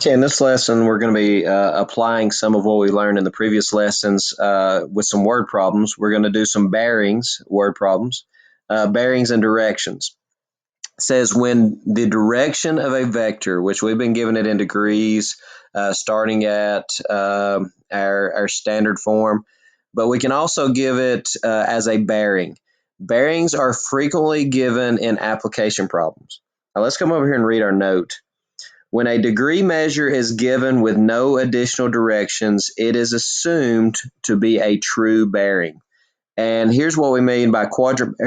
Okay, in this lesson, we're going to be applying some of what we learned in the previous lessons with some word problems. We're going to do some bearings, word problems, bearings and directions. It says when the direction of a vector, which we've been given it in degrees, starting at our standard form, but we can also give it as a bearing. Bearings are frequently given in application problems. Now let's come over here and read our note. When a degree measure is given with no additional directions, it is assumed to be a true bearing. And here's what we mean by quadrant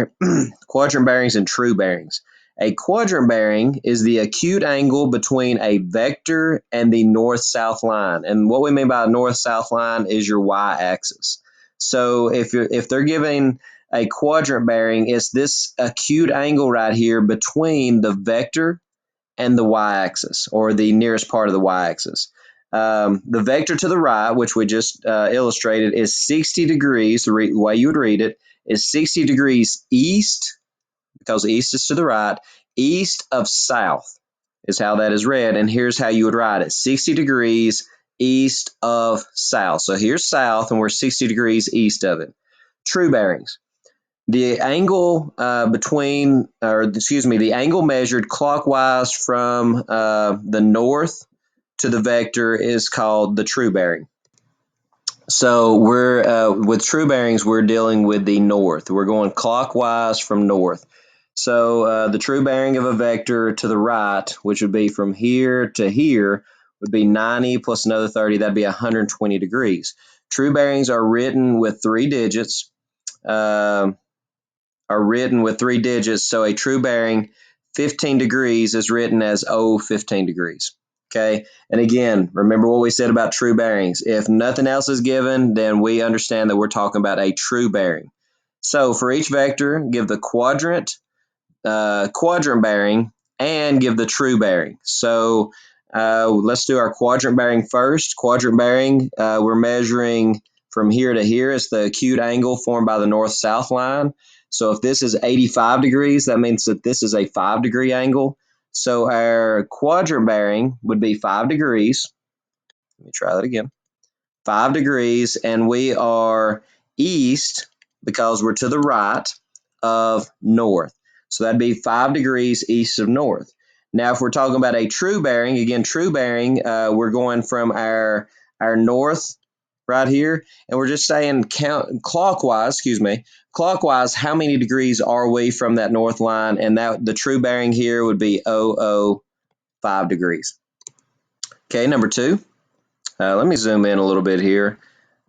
bearings and true bearings. A quadrant bearing is the acute angle between a vector and the north-south line. And what we mean by a north-south line is your y-axis. So if they're giving a quadrant bearing, it's this acute angle right here between the vector and the y-axis, or the nearest part of the y-axis. The vector to the right, which we just illustrated, is 60 degrees. The way you would read it is 60 degrees east, because east is to the right, east of south is how that is read. And here's how you would write it: 60 degrees east of south. So here's south, and we're 60 degrees east of it. True bearings. The angle the angle measured clockwise from the north to the vector is called the true bearing. So we're with true bearings, we're dealing with the north. We're going clockwise from north. So the true bearing of a vector to the right, which would be from here to here, would be 90 plus another 30. That'd be 120 degrees. True bearings are written with three digits. So a true bearing 15 degrees is written as 15 degrees. Okay, and again, remember what we said about true bearings. If nothing else is given, then we understand that we're talking about a true bearing. So for each vector, give the quadrant bearing and give the true bearing. So let's do our quadrant bearing first. Quadrant bearing, we're measuring from here to here. It's the acute angle formed by the north-south line. So if this is 85 degrees, that means that this is a 5-degree angle. So our quadrant bearing would be 5 degrees. Let me try that again. 5 degrees, and we are east because we're to the right of north. So that'd be 5 degrees east of north. Now, if we're talking about a true bearing, again, true bearing, we're going from our north right here, and we're just saying clockwise, how many degrees are we from that north line? And that the true bearing here would be 5 degrees. Okay, number two. Let me zoom in a little bit here.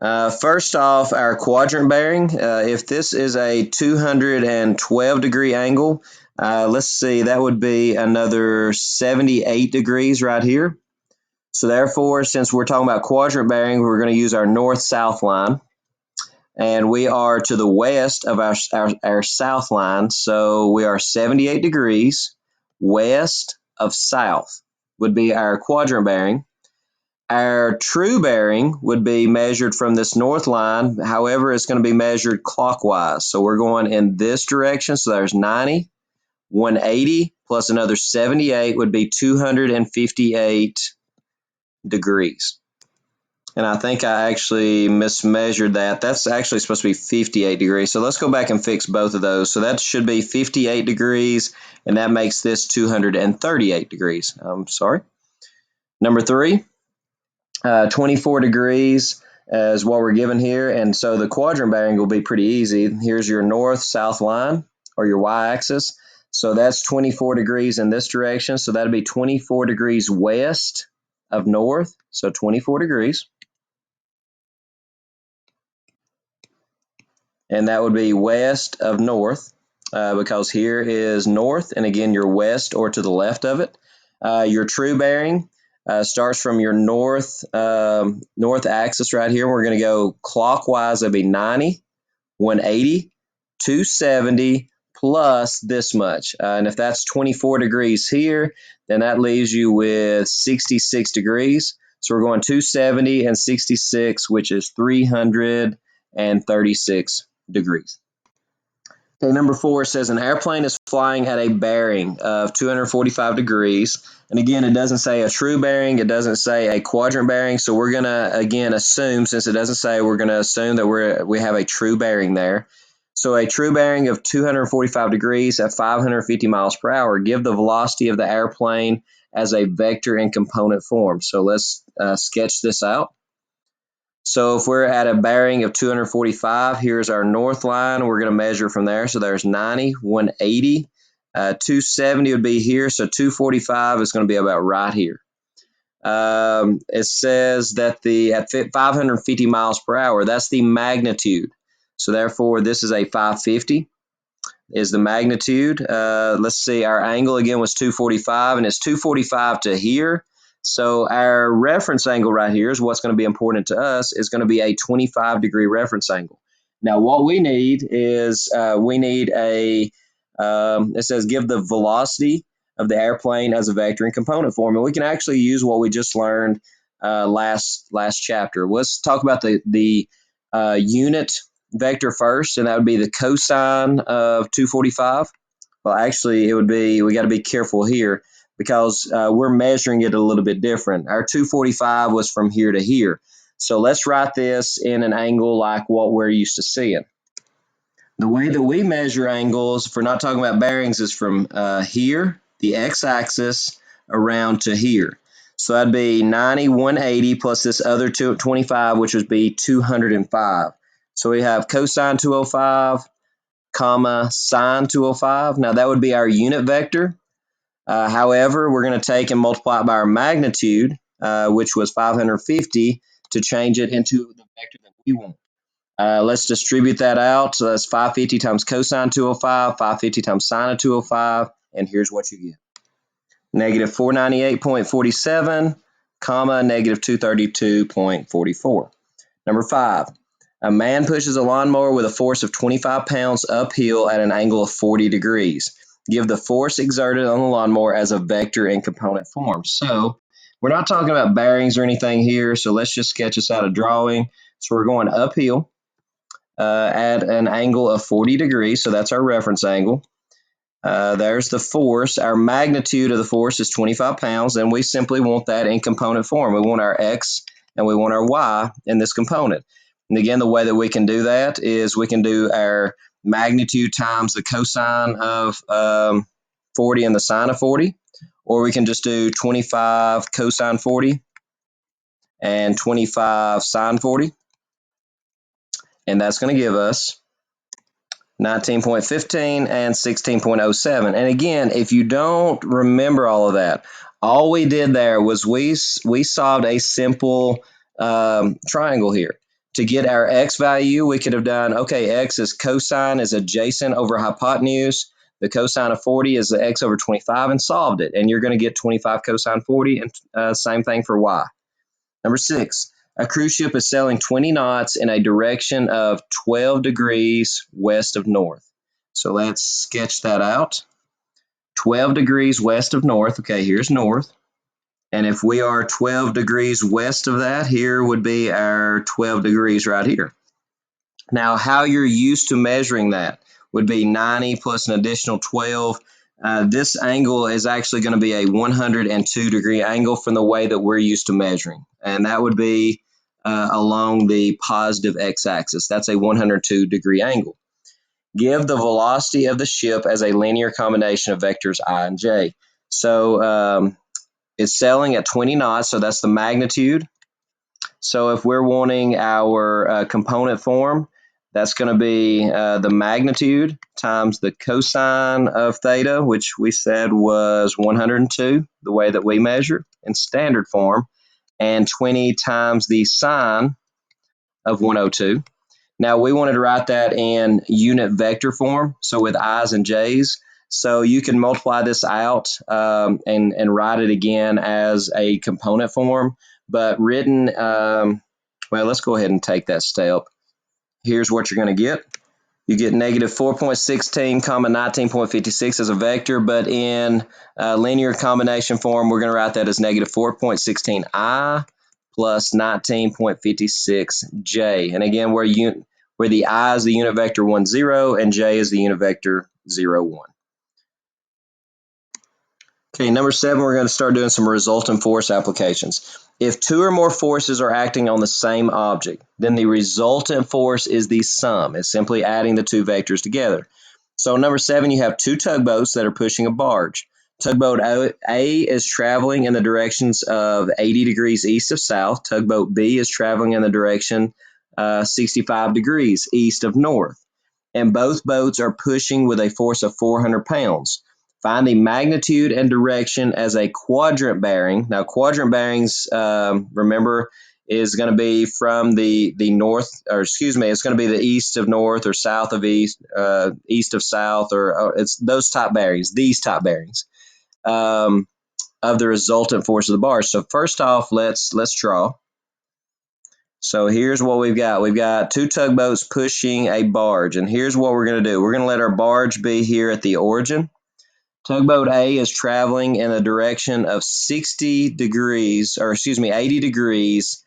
First off, our quadrant bearing, if this is a 212 degree angle, let's see, that would be another 78 degrees right here. So therefore, since we're talking about quadrant bearing, we're going to use our north-south line. And we are to the west of our south line, so we are 78 degrees west of south would be our quadrant bearing. Our true bearing would be measured from this north line. However, it's going to be measured clockwise. So we're going in this direction. So there's 90, 180 plus another 78 would be 258 degrees. And I think I actually mismeasured that. That's actually supposed to be 58 degrees. So let's go back and fix both of those. So that should be 58 degrees, and that makes this 238 degrees. I'm sorry. Number three. 24 degrees is what we're given here. And so the quadrant bearing will be pretty easy. Here's your north-south line, or your y-axis. So that's 24 degrees in this direction. So that'll be 24 degrees west of north. So 24 degrees. And that would be west of north, because here is north. And again, you're west or to the left of it. Your true bearing starts from your north axis right here. We're going to go clockwise. That'd be 90, 180, 270 plus this much. And if that's 24 degrees here, then that leaves you with 66 degrees. So we're going 270 and 66, which is 336 degrees. Okay, number 4 says an airplane is flying at a bearing of 245 degrees. And again, it doesn't say a true bearing. It doesn't say a quadrant bearing. So we're going to, again, assume, since it doesn't say, we're going to assume that we have a true bearing there. So a true bearing of 245 degrees at 550 miles per hour. Give the velocity of the airplane as a vector in component form. So let's sketch this out. So if we're at a bearing of 245, here's our north line. We're going to measure from there. So there's 90, 180, 270 would be here. So 245 is going to be about right here. It says that at 550 miles per hour, that's the magnitude. So therefore, this is a 550 is the magnitude. Let's see, our angle again was 245, and it's 245 to here. So our reference angle right here is what's going to be important to us, is going to be a 25-degree reference angle. Now, what we need is it says give the velocity of the airplane as a vector in component form. And we can actually use what we just learned last chapter. Let's talk about the unit vector first, and that would be the cosine of 245. Well, actually, it would be, we got to be careful here because we're measuring it a little bit different. Our 245 was from here to here. So let's write this in an angle like what we're used to seeing. The way that we measure angles, if we're not talking about bearings, is from here, the x-axis, around to here. So that'd be 90, 180 plus this other 25, which would be 205. So we have cosine 205, comma, sine 205. Now that would be our unit vector. However, we're going to take and multiply it by our magnitude, which was 550, to change it into the vector that we want. Let's distribute that out. So that's 550 times cosine 205, 550 times sine of 205, and here's what you get. Negative 498.47, comma, negative 232.44. Number 5, a man pushes a lawnmower with a force of 25 pounds uphill at an angle of 40 degrees. Give the force exerted on the lawnmower as a vector in component form. So we're not talking about bearings or anything here, so let's just sketch us out a drawing. So we're going uphill at an angle of 40 degrees, so that's our reference angle. There's the force. Our magnitude of the force is 25 pounds, and we simply want that in component form. We want our x and we want our y in this component. And again, the way that we can do that is we can do our magnitude times the cosine of 40 and the sine of 40, or we can just do 25 cosine 40 and 25 sine 40, and that's going to give us 19.15 and 16.07. And again, if you don't remember all of that, all we did there was we solved a simple triangle here. To get our x value, we could have done, okay, x is cosine is adjacent over hypotenuse. The cosine of 40 is the x over 25, and solved it. And you're going to get 25 cosine 40, and same thing for y. Number 6, a cruise ship is sailing 20 knots in a direction of 12 degrees west of north. So let's sketch that out. 12 degrees west of north. Okay, here's north. And if we are 12 degrees west of that, here would be our 12 degrees right here. Now, how you're used to measuring that would be 90 plus an additional 12. This angle is actually going to be a 102-degree angle from the way that we're used to measuring. And that would be along the positive x-axis. That's a 102-degree angle. Give the velocity of the ship as a linear combination of vectors I and j. So it's sailing at 20 knots, so that's the magnitude. So if we're wanting our component form, that's going to be the magnitude times the cosine of theta, which we said was 102, the way that we measure in standard form, and 20 times the sine of 102. Now we wanted to write that in unit vector form, so with i's and j's. So you can multiply this out and write it again as a component form, but written, well, let's go ahead and take that step. Here's what you're going to get. You get negative 4.16 comma 19.56 as a vector, but in linear combination form, we're going to write that as negative 4.16i plus 19.56j. And again, where the I is the unit vector 1, 0, and J is the unit vector 0, 1. Okay, number 7, we're going to start doing some resultant force applications. If two or more forces are acting on the same object, then the resultant force is the sum. It's simply adding the two vectors together. So number 7, you have two tugboats that are pushing a barge. Tugboat A is traveling in the directions of 80 degrees east of south. Tugboat B is traveling in the direction 65 degrees east of north. And both boats are pushing with a force of 400 pounds. Find the magnitude and direction as a quadrant bearing. Now, quadrant bearings, remember, is going to be from the north, or excuse me, it's going to be the east of north or south of east, east of south, or it's those type bearings, these type bearings of the resultant force of the barge. So first off, let's draw. So here's what we've got. We've got two tugboats pushing a barge, and here's what we're going to do. We're going to let our barge be here at the origin. Tugboat A is traveling in the direction of 60 degrees, or excuse me, 80 degrees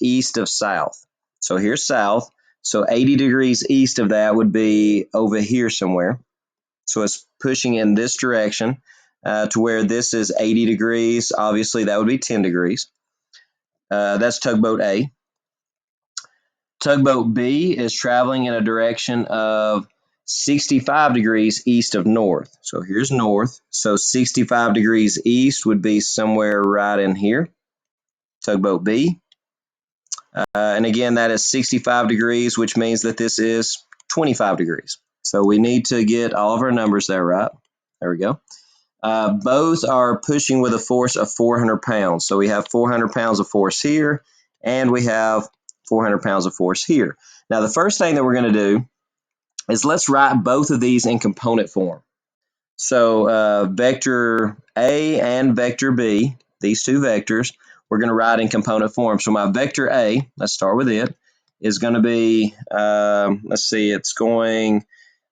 east of south. So here's south. So 80 degrees east of that would be over here somewhere. So it's pushing in this direction to where this is 80 degrees. Obviously, that would be 10 degrees. That's tugboat A. Tugboat B is traveling in a direction of 65 degrees east of north. So here's north. So 65 degrees east would be somewhere right in here. Tugboat B. And again, that is 65 degrees, which means that this is 25 degrees. So we need to get all of our numbers there right. There we go. Both are pushing with a force of 400 pounds. So we have 400 pounds of force here, and we have 400 pounds of force here. Now, the first thing that we're going to do is let's write both of these in component form. So vector A and vector B, these two vectors, we're going to write in component form. So my vector A, let's start with it, is going to be, let's see, it's going,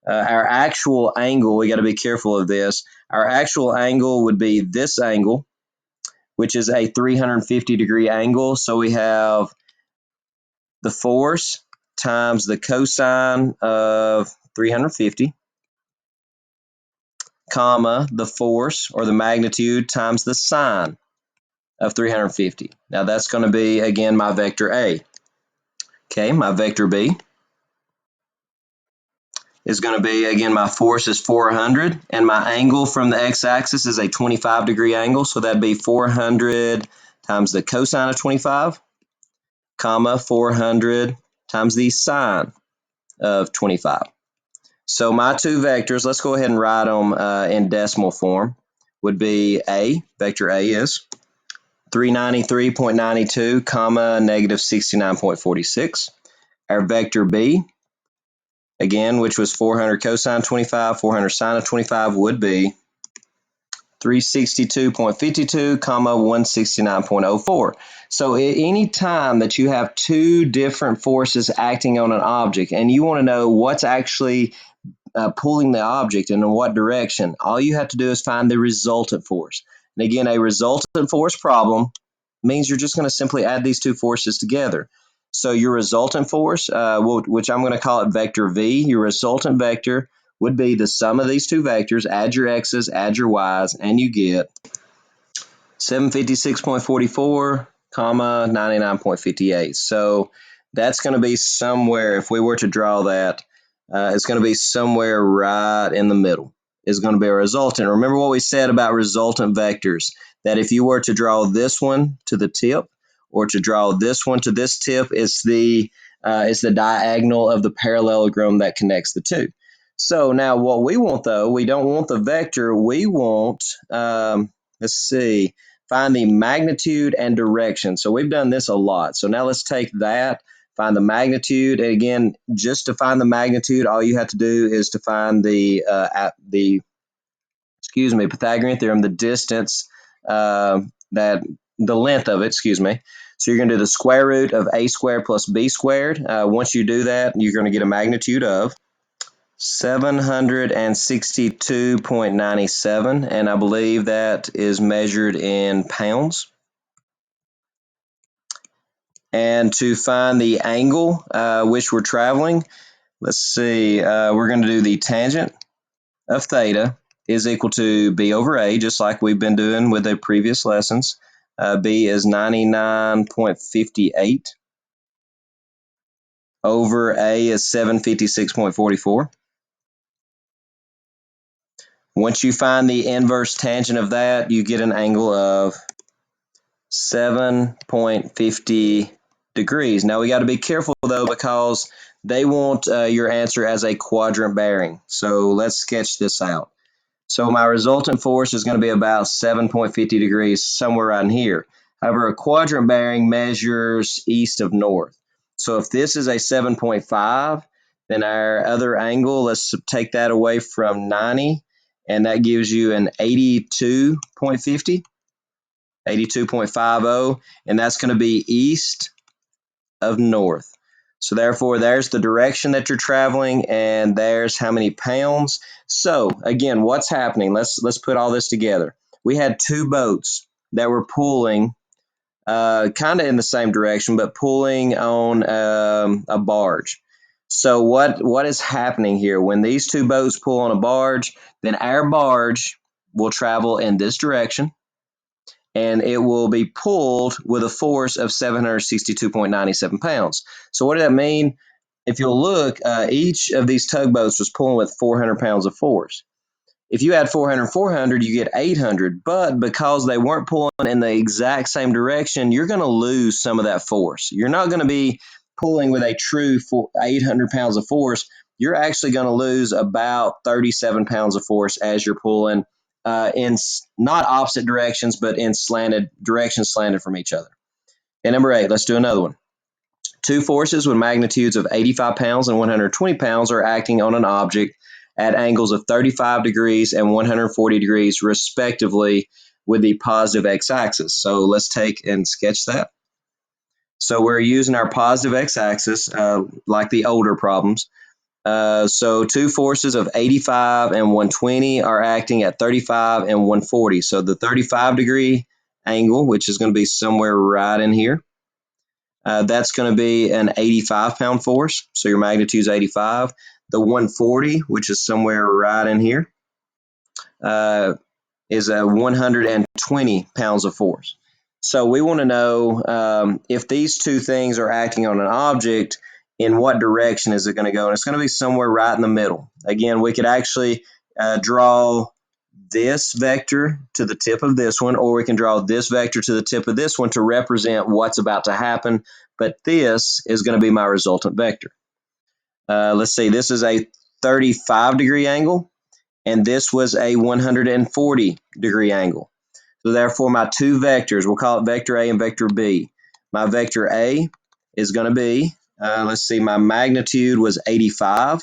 our actual angle, we got to be careful of this. Our actual angle would be this angle, which is a 350 degree angle. So we have the force times the cosine of 350, comma, the force or the magnitude times the sine of 350. Now that's going to be, again, my vector A. Okay, my vector B is going to be, again, my force is 400, and my angle from the x-axis is a 25 degree angle, so that'd be 400 times the cosine of 25, comma, 400 times the sine of 25. So my two vectors, let's go ahead and write them in decimal form, would be A, vector A is 393.92, comma, negative 69.46. Our vector B, again, which was 400 cosine 25, 400 sine of 25, would be 362.52, comma, 169.04. So at any time that you have two different forces acting on an object and you want to know what's actually pulling the object and in what direction, all you have to do is find the resultant force. And again, a resultant force problem means you're just going to simply add these two forces together. So your resultant force, which I'm going to call it vector V, your resultant vector would be the sum of these two vectors, add your x's, add your y's, and you get 756.44, comma, 99.58. So that's going to be somewhere, if we were to draw that, it's going to be somewhere right in the middle is going to be a resultant. Remember what we said about resultant vectors, that if you were to draw this one to the tip or to draw this one to this tip, it's the diagonal of the parallelogram that connects the two. So now what we want, though, we don't want the vector. We want, let's see, find the magnitude and direction. So we've done this a lot. So now let's take that, find the magnitude. And again, just to find the magnitude, all you have to do is to find the Pythagorean theorem, the distance, the length of it, excuse me. So you're going to do the square root of a squared plus b squared. Once you do that, you're going to get a magnitude of 762.97, and I believe that is measured in pounds. And to find the angle which we're traveling, let's see, we're going to do the tangent of theta is equal to b over a, just like we've been doing with the previous lessons. B is 99.58 over a is 756.44. Once you find the inverse tangent of that, you get an angle of 7.50 degrees. Now we got to be careful though, because they want your answer as a quadrant bearing. So let's sketch this out. So my resultant force is going to be about 7.50 degrees, somewhere right in here. However, a quadrant bearing measures east of north. So if this is a 7.5, then our other angle, let's take that away from 90, and that gives you an 82.50, 82.50, and that's going to be east of north. So therefore, there's the direction that you're traveling, and there's how many pounds. So again, what's happening? Let's put all this together. We had two boats that were pulling kind of in the same direction, but pulling on a barge. So what is happening here? When these two boats pull on a barge, then our barge will travel in this direction, and it will be pulled with a force of 762.97 pounds. So what did that mean? If you'll look, each of these tugboats was pulling with 400 pounds of force. If you add 400, 400, you get 800. But because they weren't pulling in the exact same direction, you're going to lose some of that force. You're not going to be pulling with a true 800 pounds of force. You're actually going to lose about 37 pounds of force as you're pulling in not opposite directions, but in slanted directions, slanted from each other. And number 8, let's do another one. Two forces with magnitudes of 85 pounds and 120 pounds are acting on an object at angles of 35 degrees and 140 degrees, respectively, with the positive x-axis. So let's take and sketch that. So we're using our positive x-axis, like the older problems. So two forces of 85 and 120 are acting at 35 and 140. So the 35-degree angle, which is going to be somewhere right in here, that's going to be an 85-pound force. So your magnitude is 85. The 140, which is somewhere right in here, is a 120 pounds of force. So we want to know if these two things are acting on an object, in what direction is it going to go? And it's going to be somewhere right in the middle. Again, we could actually draw this vector to the tip of this one, or we can draw this vector to the tip of this one to represent what's about to happen. But this is going to be my resultant vector. Let's see, this is a 35-degree angle, and this was a 140-degree angle. So therefore, my two vectors, we'll call it vector A and vector B. My vector A is going to be, let's see, my magnitude was 85,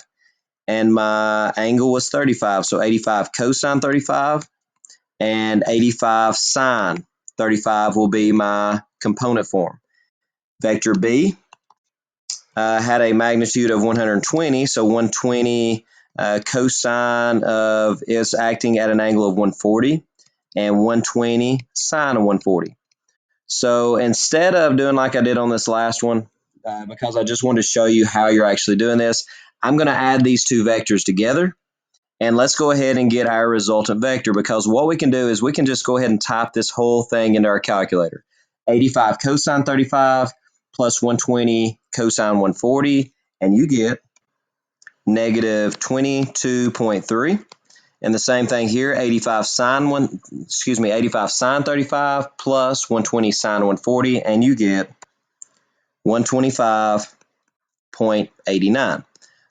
and my angle was 35. So 85 cosine 35 and 85 sine 35 will be my component form. Vector B had a magnitude of 120, so 120 cosine of is acting at an angle of 140, and 120 sine of 140. So instead of doing like I did on this last one, because I just wanted to show you how you're actually doing this, I'm going to add these two vectors together. And let's go ahead and get our resultant vector, because what we can do is we can just go ahead and type this whole thing into our calculator. 85 cosine 35 plus 120 cosine 140, and you get negative 22.3. And the same thing here, 85 sine 35 plus 120 sine 140, and you get 125.89.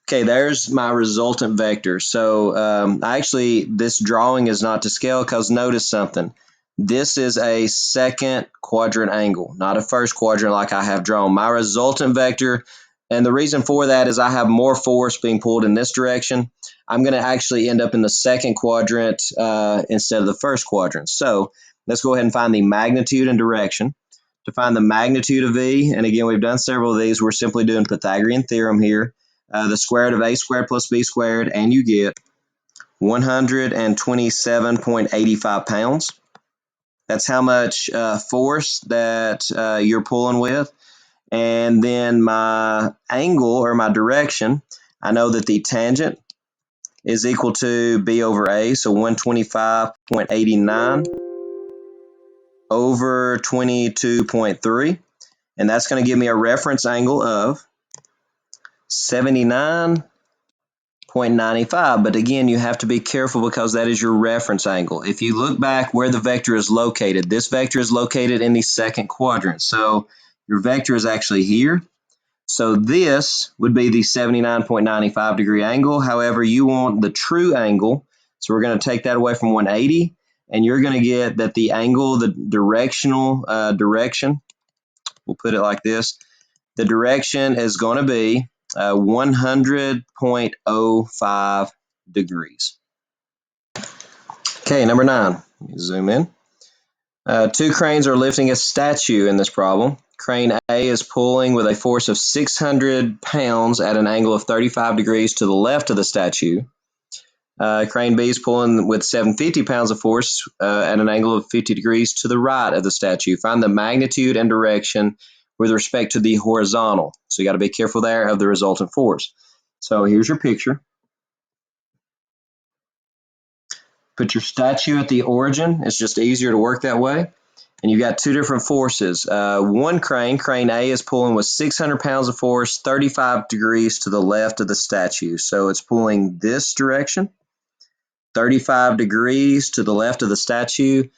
Okay, there's my resultant vector. So actually, this drawing is not to scale, because notice something. This is a second quadrant angle, not a first quadrant like I have drawn. My resultant vector, and the reason for that is I have more force being pulled in this direction. I'm going to actually end up in the second quadrant instead of the first quadrant. So let's go ahead and find the magnitude and direction. To find the magnitude of V, and again, we've done several of these, we're simply doing Pythagorean theorem here. The square root of a squared plus b squared, and you get 127.85 pounds. That's how much force that you're pulling with. And then my angle or my direction, I know that the tangent is equal to B over A, so 125.89 over 22.3. And that's going to give me a reference angle of 79.95. But again, you have to be careful because that is your reference angle. If you look back where the vector is located, this vector is located in the second quadrant. So your vector is actually here. So this would be the 79.95 degree angle. However, you want the true angle. So we're going to take that away from 180. And you're going to get that the angle, the directional direction, we'll put it like this. The direction is going to be 100.05 degrees. Okay, number 9. Zoom in. Two cranes are lifting a statue in this problem. Crane A is pulling with a force of 600 pounds at an angle of 35 degrees to the left of the statue. Crane B is pulling with 750 pounds of force at an angle of 50 degrees to the right of the statue. Find the magnitude and direction with respect to the horizontal. So you got to be careful there of the resultant force. So here's your picture. Put your statue at the origin. It's just easier to work that way. And you've got two different forces. One crane, crane A, is pulling with 600 pounds of force, 35 degrees to the left of the statue. So it's pulling this direction, 35 degrees to the left of the statue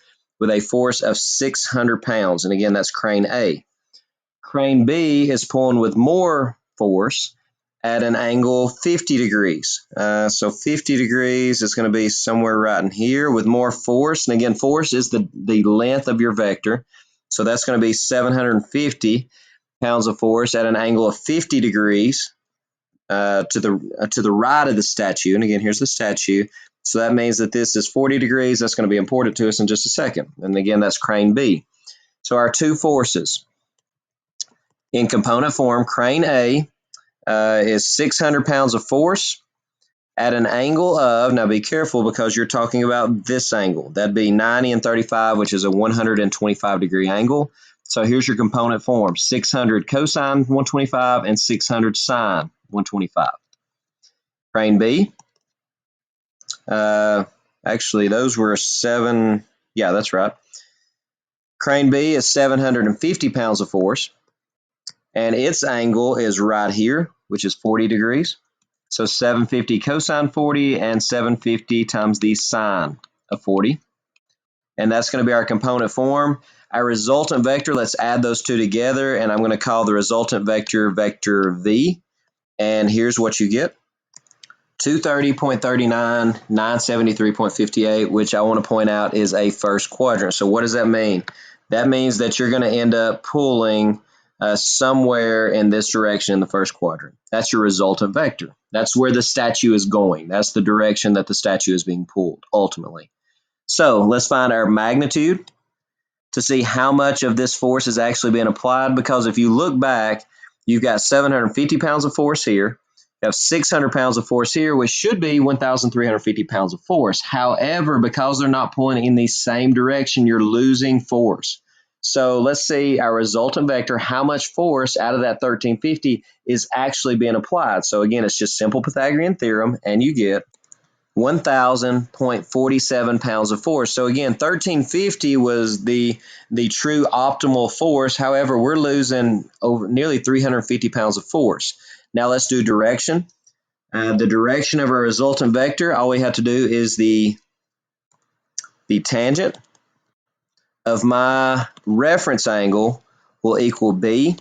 with a force of 600 pounds. And again, that's crane A. Crane B is pulling with more force at an angle 50 degrees. So 50 degrees is going to be somewhere right in here with more force. And again, force is the length of your vector. So that's going to be 750 pounds of force at an angle of 50 degrees to the right of the statue. And again, here's the statue. So that means that this is 40 degrees. That's going to be important to us in just a second. And again, that's crane B. So our two forces in component form, crane A is 600 pounds of force at an angle of, now be careful because you're talking about this angle. That'd be 90 and 35, which is a 125 degree angle. So here's your component form, 600 cosine 125 and 600 sine 125. Crane B, actually those were 7, yeah, that's right. Crane B is 750 pounds of force, and its angle is right here, which is 40 degrees. So 750 cosine 40 and 750 times the sine of 40. And that's going to be our component form. Our resultant vector, let's add those two together, and I'm going to call the resultant vector vector V. And here's what you get. 230.39, 973.58, which I want to point out is a first quadrant. So what does that mean? That means that you're going to end up pulling somewhere in this direction in the first quadrant. That's your resultant vector. That's where the statue is going. That's the direction that the statue is being pulled, ultimately. So let's find our magnitude to see how much of this force is actually being applied, because if you look back, you've got 750 pounds of force here. You have 600 pounds of force here, which should be 1,350 pounds of force. However, because they're not pulling in the same direction, you're losing force. So let's see our resultant vector, how much force out of that 1,350 is actually being applied. So again, it's just simple Pythagorean theorem, and you get 1,000.47 pounds of force. So again, 1,350 was the true optimal force. However, we're losing over nearly 350 pounds of force. Now let's do direction. The direction of our resultant vector, all we have to do is the tangent of my reference angle will equal B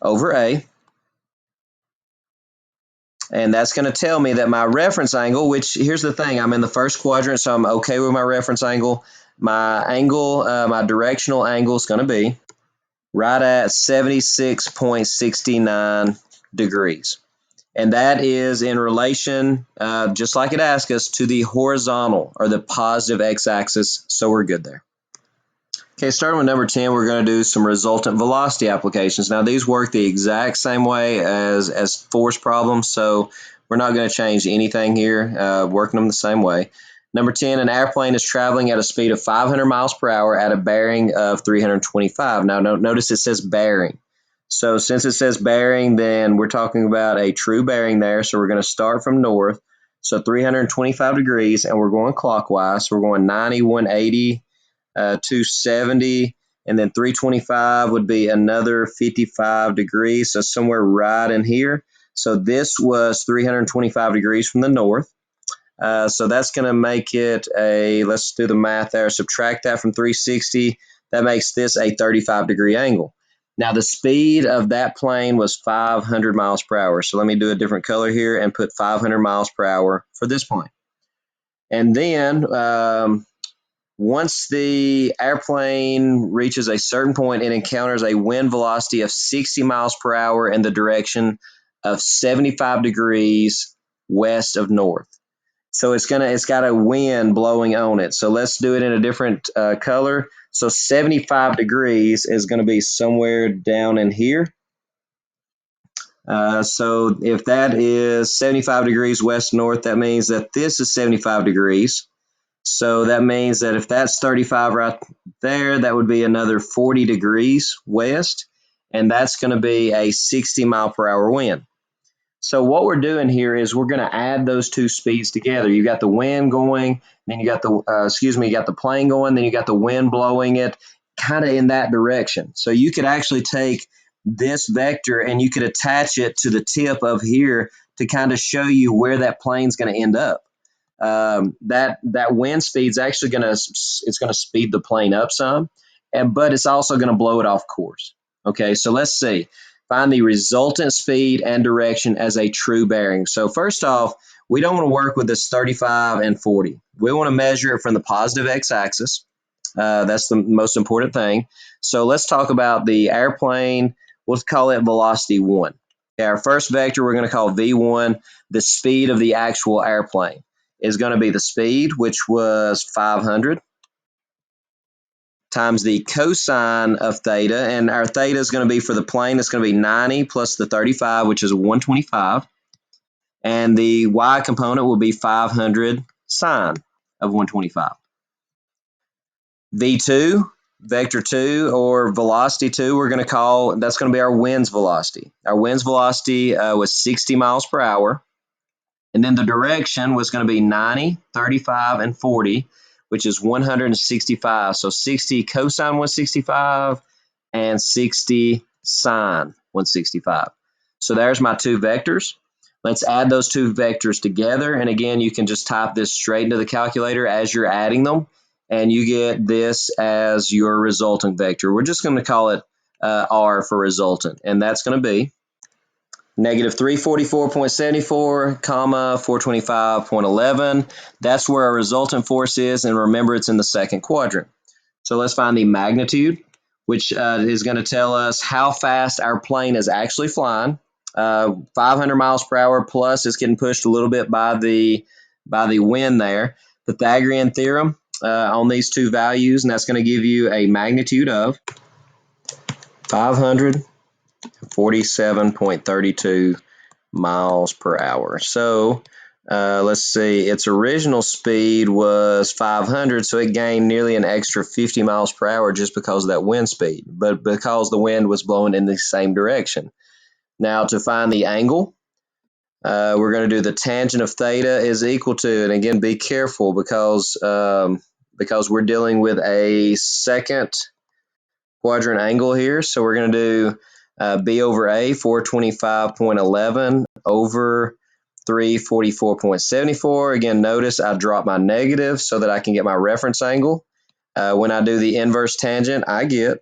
over A. And that's going to tell me that my reference angle, which here's the thing, I'm in the first quadrant, so I'm okay with my reference angle. My angle, my directional angle is going to be right at 76.69 degrees. And that is in relation, just like it asked us, to the horizontal or the positive x-axis, so we're good there. Okay, starting with number 10, we're going to do some resultant velocity applications. Now, these work the exact same way as force problems, so we're not going to change anything here, working them the same way. Number 10, an airplane is traveling at a speed of 500 miles per hour at a bearing of 325. Now, notice it says bearing. So since it says bearing, then we're talking about a true bearing there. So we're going to start from north. So 325 degrees, and we're going clockwise. So we're going 90, 180, 270, and then 325 would be another 55 degrees. So somewhere right in here. So this was 325 degrees from the north. So that's going to make it let's do the math there, subtract that from 360. That makes this a 35-degree angle. Now, the speed of that plane was 500 miles per hour. So let me do a different color here and put 500 miles per hour for this plane. And then once the airplane reaches a certain point, it encounters a wind velocity of 60 miles per hour in the direction of 75 degrees west of north. So it's got a wind blowing on it. So let's do it in a different color. So 75 degrees is going to be somewhere down in here. So if that is 75 degrees west north, that means that this is 75 degrees. So that means that if that's 35 right there, that would be another 40 degrees west, and that's going to be a 60 mile per hour wind. So what we're doing here is we're going to add those two speeds together. You got the wind going, then you got you got the plane going, then you got the wind blowing it kind of in that direction. So you could actually take this vector and you could attach it to the tip of here to kind of show you where that plane's going to end up. That wind speed's actually going to speed the plane up some, but it's also going to blow it off course. Okay, so let's see. Find the resultant speed and direction as a true bearing. So first off, we don't want to work with this 35 and 40. We want to measure it from the positive x-axis. That's the most important thing. So let's talk about the airplane. We'll call it velocity 1. Okay, our first vector we're going to call V1. The speed of the actual airplane is going to be the speed, which was 500, times the cosine of theta, and our theta is going to be for the plane, it's going to be 90 plus the 35, which is 125, and the y component will be 500 sine of 125. V2, vector 2, or velocity 2, we're going to call, that's going to be our wind's velocity. Our wind's velocity was 60 miles per hour. And then the direction was going to be 90, 35, and 40, which is 165. So 60 cosine 165 and 60 sine 165. So there's my two vectors. Let's add those two vectors together. And again, you can just type this straight into the calculator as you're adding them. And you get this as your resultant vector. We're just going to call it R for resultant. And that's going to be negative 344.74, comma 425.11. That's where our resultant force is, and remember it's in the second quadrant. So let's find the magnitude, which is going to tell us how fast our plane is actually flying. 500 miles per hour plus is getting pushed a little bit by the wind there. Pythagorean theorem on these two values, and that's going to give you a magnitude of 547.32 miles per hour. So let's see, its original speed was 500, so it gained nearly an extra 50 miles per hour just because of that wind speed, but because the wind was blowing in the same direction. Now to find the angle, we're going to do the tangent of theta is equal to, and again, be careful because we're dealing with a second quadrant angle here. So we're going to do B over A, 425.11 over 344.74. Again, notice I dropped my negative so that I can get my reference angle. When I do the inverse tangent, I get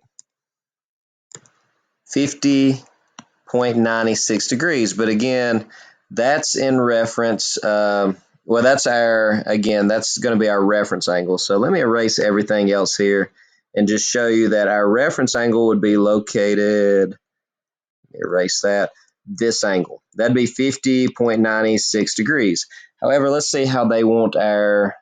50.96 degrees. But again, that's in reference, well, that's that's going to be our reference angle. So let me erase everything else here and just show you that our reference angle would be located, erase that, this angle. That'd be 50.96 degrees. However, let's see how they want our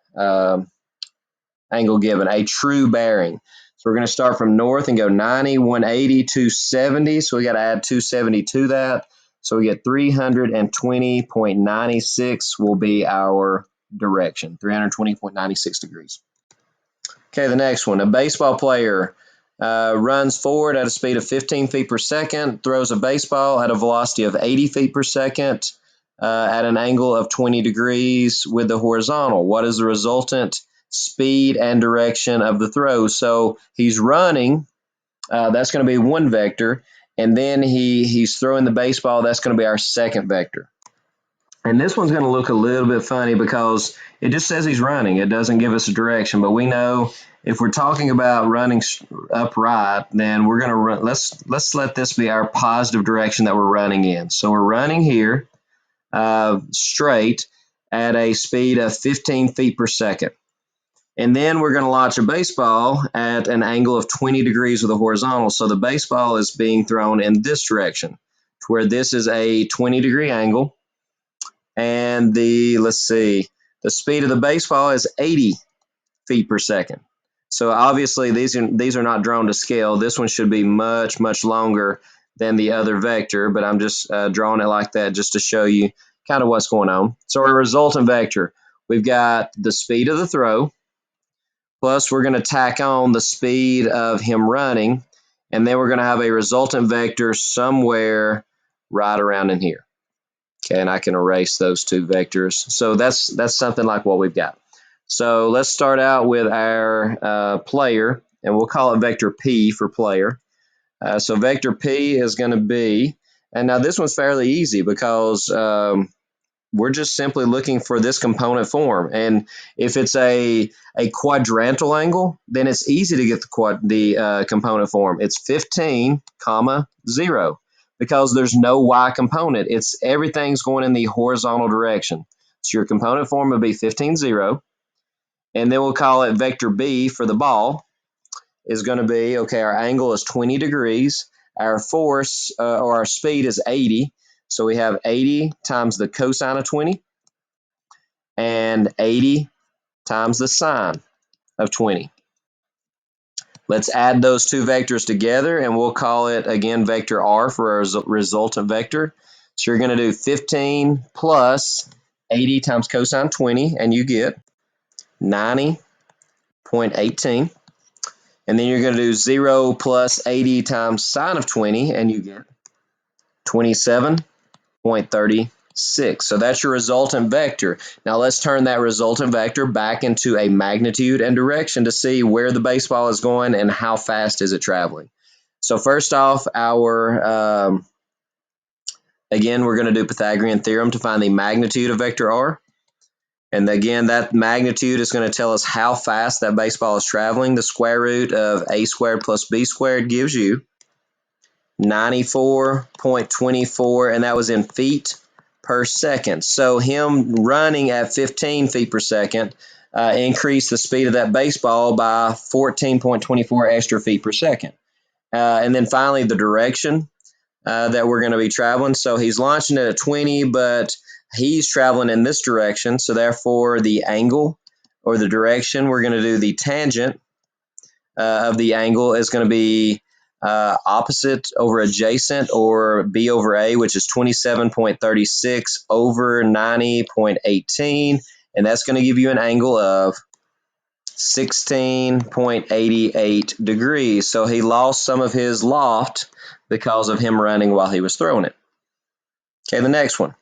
angle given, a true bearing. So we're going to start from north and go 90, 180, 270. So we got to add 270 to that. So we get 320.96 will be our direction, 320.96 degrees. Okay, the next one. A baseball player runs forward at a speed of 15 feet per second, throws a baseball at a velocity of 80 feet per second at an angle of 20 degrees with the horizontal. What is the resultant speed and direction of the throw? So he's running. That's going to be one vector. And then he's throwing the baseball. That's going to be our second vector. And this one's going to look a little bit funny because it just says he's running. It doesn't give us a direction, but we know if we're talking about running upright, then we're going to run. Let's let this be our positive direction that we're running in. So we're running here straight at a speed of 15 feet per second. And then we're going to launch a baseball at an angle of 20 degrees with a horizontal. So the baseball is being thrown in this direction, where this is a 20-degree angle. And let's see, the speed of the baseball is 80 feet per second. So obviously these are not drawn to scale. This one should be much, much longer than the other vector, but I'm just drawing it like that just to show you kind of what's going on. So our resultant vector, we've got the speed of the throw, plus we're going to tack on the speed of him running, and then we're going to have a resultant vector somewhere right around in here. Okay, and I can erase those two vectors. So that's something like what we've got. So let's start out with our player, and we'll call it vector P for player. So vector P is going to be, and now this one's fairly easy because we're just simply looking for this component form. And if it's a quadrantal angle, then it's easy to get the component form. It's 15, 0, because there's no y component. Everything's going in the horizontal direction. So your component form would be 15, 0. And then we'll call it vector B for the ball is going to be, okay, our angle is 20 degrees. Our force or our speed is 80. So we have 80 times the cosine of 20 and 80 times the sine of 20. Let's add those two vectors together, and we'll call it, again, vector R for our resultant vector. So you're going to do 15 plus 80 times cosine 20, and you get 90.18. And then you're going to do 0 plus 80 times sine of 20, and you get 27.36. So that's your resultant vector. Now let's turn that resultant vector back into a magnitude and direction to see where the baseball is going and how fast is it traveling. So first off, again, we're going to do Pythagorean theorem to find the magnitude of vector R. And again, that magnitude is going to tell us how fast that baseball is traveling. The square root of a squared plus b squared gives you 94.24, and that was in feet per second. So him running at 15 feet per second increased the speed of that baseball by 14.24 extra feet per second. And then finally, the direction that we're going to be traveling. So he's launching it at 20, but he's traveling in this direction. So therefore, the angle or the direction, we're going to do the tangent of the angle is going to be opposite over adjacent, or B over A, which is 27.36 over 90.18. And that's going to give you an angle of 16.88 degrees. So he lost some of his loft because of him running while he was throwing it. Okay, the next one.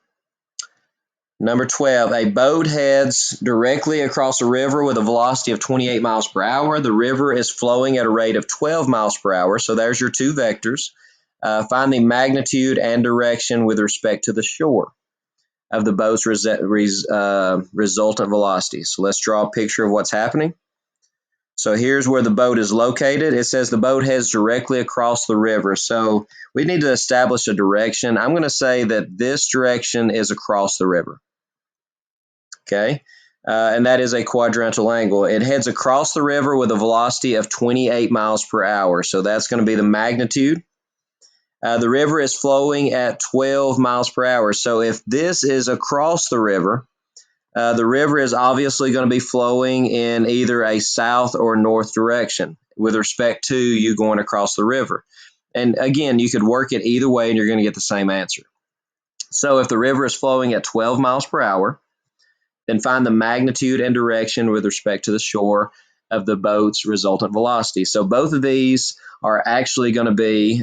Number 12, a boat heads directly across a river with a velocity of 28 miles per hour. The river is flowing at a rate of 12 miles per hour. So there's your two vectors. Find the magnitude and direction with respect to the shore of the boat's resultant velocity. So let's draw a picture of what's happening. So here's where the boat is located. It says the boat heads directly across the river. So we need to establish a direction. I'm going to say that this direction is across the river. Okay, and that is a quadrantal angle. It heads across the river with a velocity of 28 miles per hour. So that's going to be the magnitude. The river is flowing at 12 miles per hour. So if this is across the river is obviously going to be flowing in either a south or north direction with respect to you going across the river. And again, you could work it either way and you're going to get the same answer. So if the river is flowing at 12 miles per hour, Then find the magnitude and direction with respect to the shore of the boat's resultant velocity. So both of these are actually going to be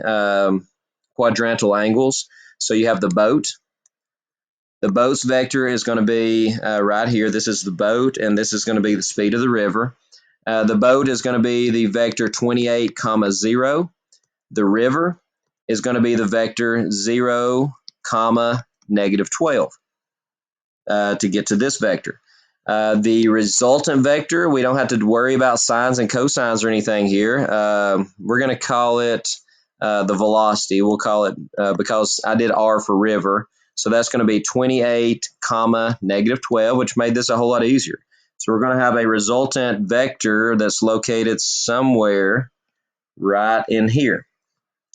quadrantal angles. So you have the boat. The boat's vector is going to be right here. This is the boat, and this is going to be the speed of the river. The boat is going to be the vector 28, 0. The river is going to be the vector 0, -12 to get to this vector. The resultant vector, we don't have to worry about sines and cosines or anything here. We're going to call it the velocity. We'll call it, because I did R for river, so that's going to be 28, -12, which made this a whole lot easier. So we're going to have a resultant vector that's located somewhere right in here.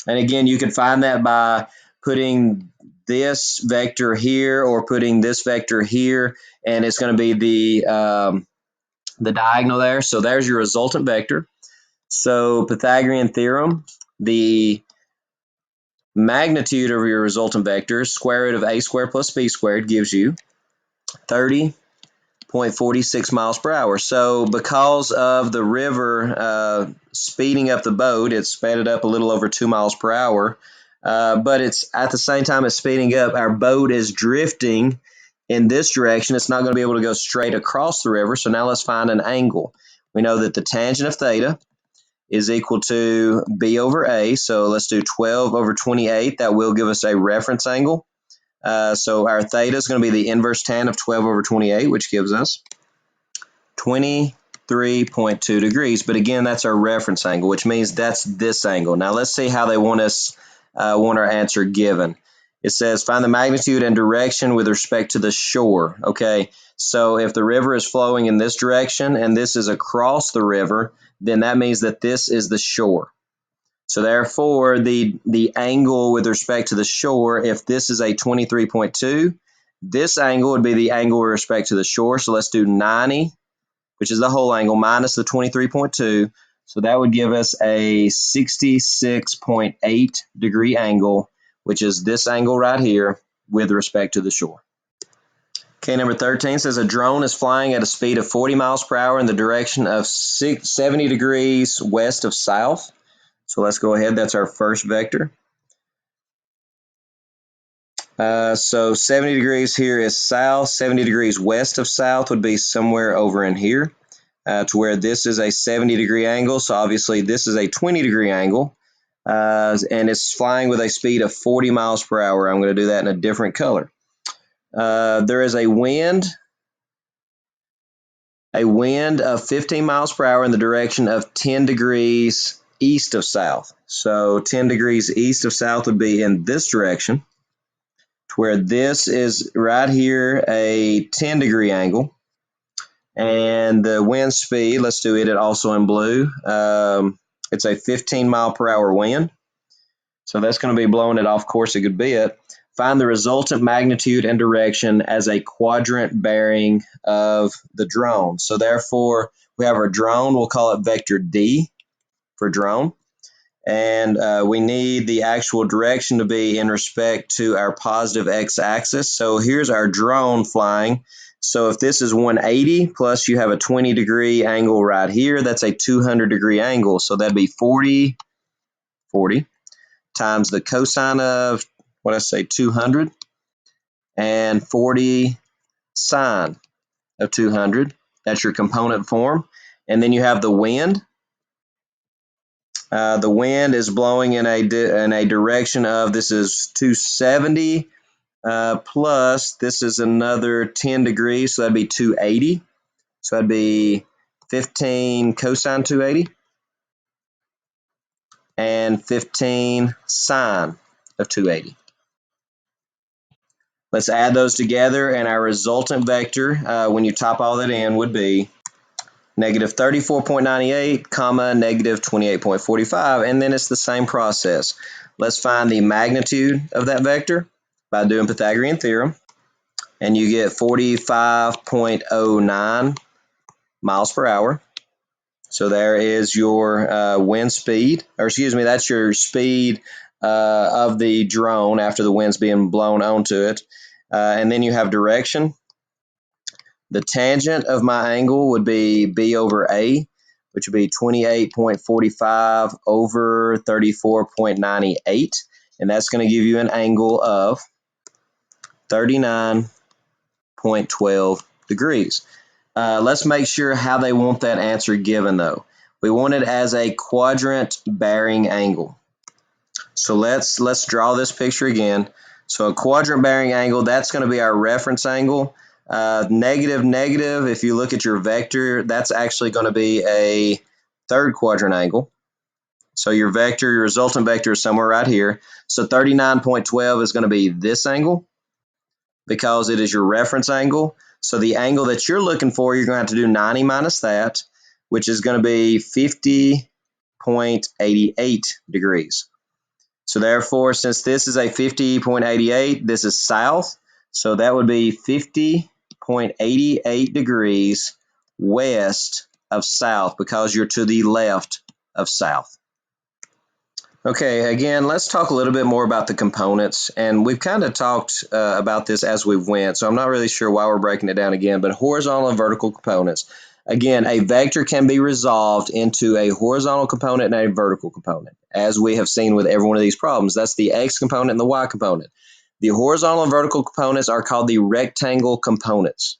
And again, you can find that by putting this vector here or putting this vector here, and it's going to be the diagonal there. So there's your resultant vector. So Pythagorean theorem, the magnitude of your resultant vector, square root of a squared plus b squared, gives you 30.46 miles per hour. So because of the river speeding up the boat, it sped it up a little over 2 miles per hour. But it's at the same time it's speeding up, our boat is drifting in this direction. It's not going to be able to go straight across the river. So now let's find an angle. We know that the tangent of theta is equal to b over a. So let's do 12 over 28. That will give us a reference angle. So our theta is going to be the inverse tan of 12 over 28, which gives us 23.2 degrees. But again, that's our reference angle, which means that's this angle. Now let's see how they want our answer given. It says find the magnitude and direction with respect to the shore. Okay, so if the river is flowing in this direction and this is across the river, then that means that this is the shore. So therefore, the angle with respect to the shore, if this is a 23.2, this angle would be the angle with respect to the shore. So let's do 90, which is the whole angle, minus the 23.2. So that would give us a 66.8 degree angle, which is this angle right here with respect to the shore. Okay, number 13 says a drone is flying at a speed of 40 miles per hour in the direction of 70 degrees west of south. So let's go ahead. That's our first vector. So 70 degrees here is south. 70 degrees west of south would be somewhere over in here, to where this is a 70-degree angle. So obviously this is a 20-degree angle, and it's flying with a speed of 40 miles per hour. I'm going to do that in a different color. There is a wind of 15 miles per hour in the direction of 10 degrees east of south. So 10 degrees east of south would be in this direction, to where this is right here a 10-degree angle. And the wind speed, let's do it also in blue. It's a 15 mile per hour wind. So that's going to be blowing it off course a good bit. Find the resultant magnitude and direction as a quadrant bearing of the drone. So therefore, we have our drone. We'll call it vector D for drone. And we need the actual direction to be in respect to our positive x-axis. So here's our drone flying. So if this is 180 plus you have a 20-degree angle right here, that's a 200-degree angle. So that'd be 40 times the cosine of, 200, and 40 sine of 200. That's your component form. And then you have the wind. The wind is blowing in a direction of, this is 270 plus this is another 10 degrees, so that'd be 280. So that'd be 15 cosine 280 and 15 sine of 280. Let's add those together, and our resultant vector, when you type all that in, would be negative 34.98, comma, negative 28.45, and then it's the same process. Let's find the magnitude of that vector by doing Pythagorean theorem, and you get 45.09 miles per hour. So there is your wind speed, or excuse me, that's your speed of the drone after the wind's being blown onto it. And then you have direction. The tangent of my angle would be B over A, which would be 28.45 over 34.98. And that's going to give you an angle of 39.12 degrees. Let's make sure how they want that answer given, though. We want it as a quadrant bearing angle. So let's draw this picture again. So a quadrant bearing angle, that's going to be our reference angle. Negative, negative, if you look at your vector, that's actually going to be a third quadrant angle. So your vector, your resultant vector is somewhere right here. So 39.12 is going to be this angle because it is your reference angle. So the angle that you're looking for, you're going to have to do 90 minus that, which is going to be 50.88 degrees. So therefore, since this is a 50.88, this is south. So that would be 50.88 degrees west of south because you're to the left of south. Okay, again, let's talk a little bit more about the components. And we've kind of talked about this as we went, so I'm not really sure why we're breaking it down again. But horizontal and vertical components. Again, a vector can be resolved into a horizontal component and a vertical component, as we have seen with every one of these problems. That's the x component and the y component. The horizontal and vertical components are called the rectangle components,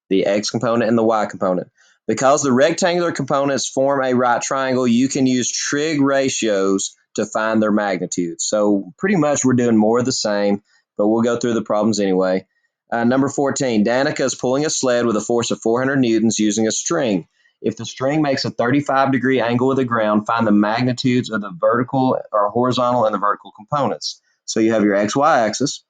the x component and the y component. Because the rectangular components form a right triangle, you can use trig ratios to find their magnitude. So pretty much we're doing more of the same, but we'll go through the problems anyway. Number 14, Danica is pulling a sled with a force of 400 newtons using a string. If the string makes a 35-degree angle with the ground, find the magnitudes of the vertical or horizontal and the vertical components. So you have your xy axis.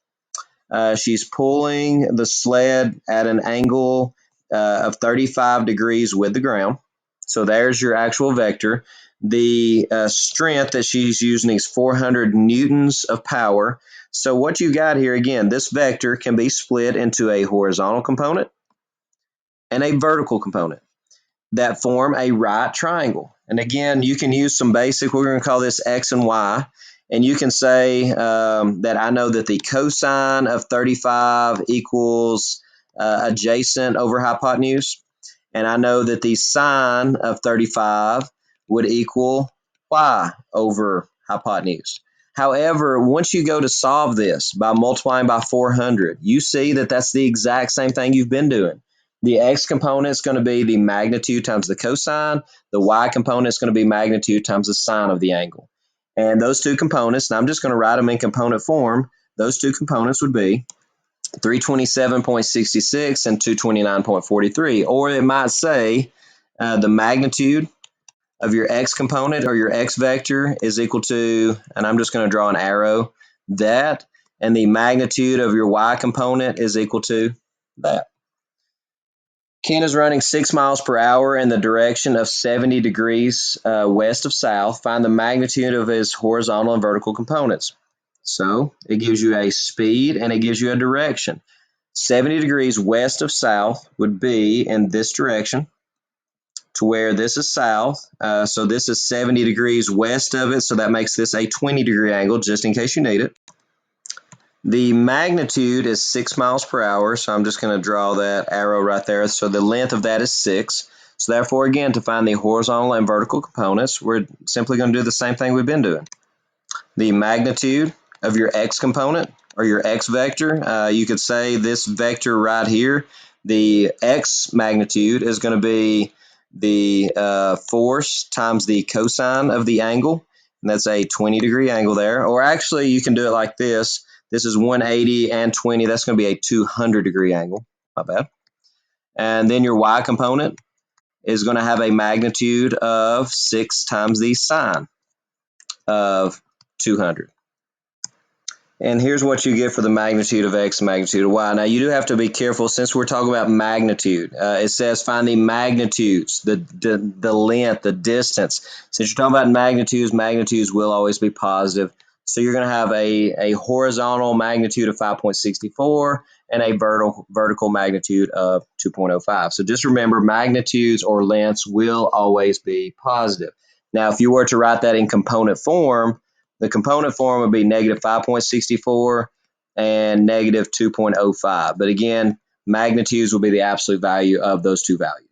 She's pulling the sled at an angle of 35 degrees with the ground. So there's your actual vector. The strength that she's using is 400 newtons of power. So what you got here, again, this vector can be split into a horizontal component and a vertical component that form a right triangle. And again, you can use some basic, we're going to call this x and y. And you can say that I know that the cosine of 35 equals adjacent over hypotenuse. And I know that the sine of 35 would equal y over hypotenuse. However, once you go to solve this by multiplying by 400, you see that that's the exact same thing you've been doing. The x component is going to be the magnitude times the cosine. The y component is going to be magnitude times the sine of the angle. And those two components, and I'm just going to write them in component form, those two components would be 327.66 and 229.43. Or it might say the magnitude of your x component or your x vector is equal to, and I'm just going to draw an arrow, that, and the magnitude of your y component is equal to that. Ken is running 6 miles per hour in the direction of 70 degrees west of south. Find the magnitude of his horizontal and vertical components. So it gives you a speed and it gives you a direction. 70 degrees west of south would be in this direction to where this is south. So this is 70 degrees west of it. So that makes this a 20-degree angle just in case you need it. The magnitude is 6 miles per hour, so I'm just going to draw that arrow right there. So the length of that is 6. So therefore, again, to find the horizontal and vertical components, we're simply going to do the same thing we've been doing. The magnitude of your x component or your x vector, you could say this vector right here, the x magnitude is going to be the force times the cosine of the angle, and that's a 20-degree angle there. Or actually, you can do it like this. This is 180 and 20. That's going to be a 200-degree angle. My bad. And then your y component is going to have a magnitude of 6 times the sine of 200. And here's what you get for the magnitude of x and magnitude of y. Now, you do have to be careful since we're talking about magnitude. It says find the magnitudes, the length, the distance. Since you're talking about magnitudes, magnitudes will always be positive. So you're going to have a horizontal magnitude of 5.64 and a vertical magnitude of 2.05. So just remember, magnitudes or lengths will always be positive. Now, if you were to write that in component form, the component form would be negative 5.64 and negative 2.05. But again, Magnitudes will be the absolute value of those two values.